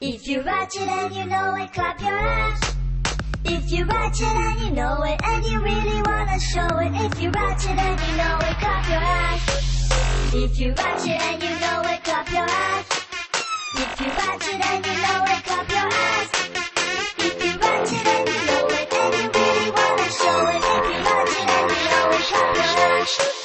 If you Ratchet and you know it, clap your hands. If you Ratchet and you know it, and you really wanna show it. If you Ratchet and you know it, clap your hands. If you Ratchet and you know it, clap your hands. If you Ratchet and you know it, clap your hands. If you Ratchet and you know it, and you really wanna show it. If you Ratchet and you know it, clap your hands.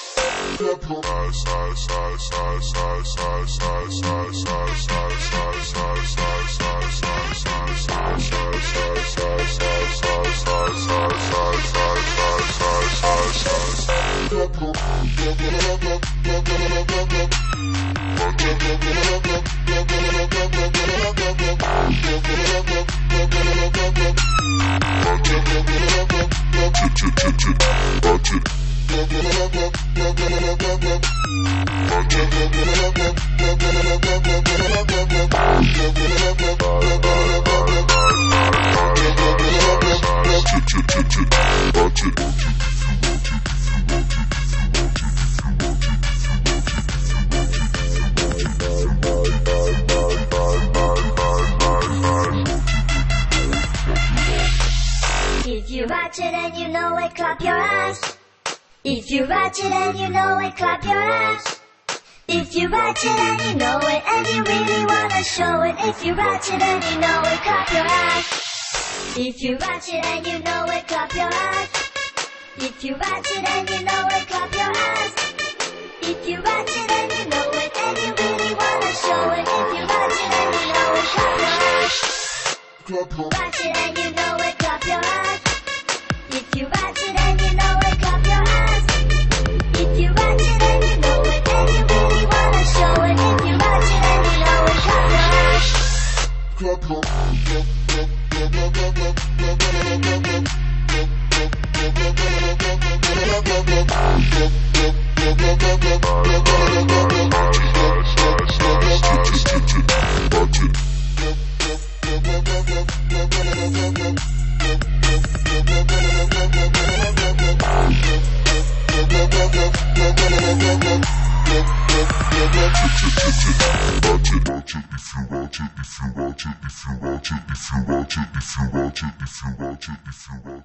If you Ratchet and you know it, clap your hands. If you Ratchet and you know it, clap your hands. If you Ratchet and you know it, and you really wanna show it. If you Ratchet and you know it, clap your hands. If you Ratchet and you know it, clap your hands. If you Ratchet and you know it, clap your hands. If you Ratchet and you know it, and you really wanna show it. If you Ratchet and you know it, clap your hands. Ratchet and you know it, clap your hands. If you Ratchet and you know it, clap your hands. If you Ratchet and you know it, and you really wanna show it. If you Ratchet and you know it, clap your hands. If you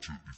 watch it.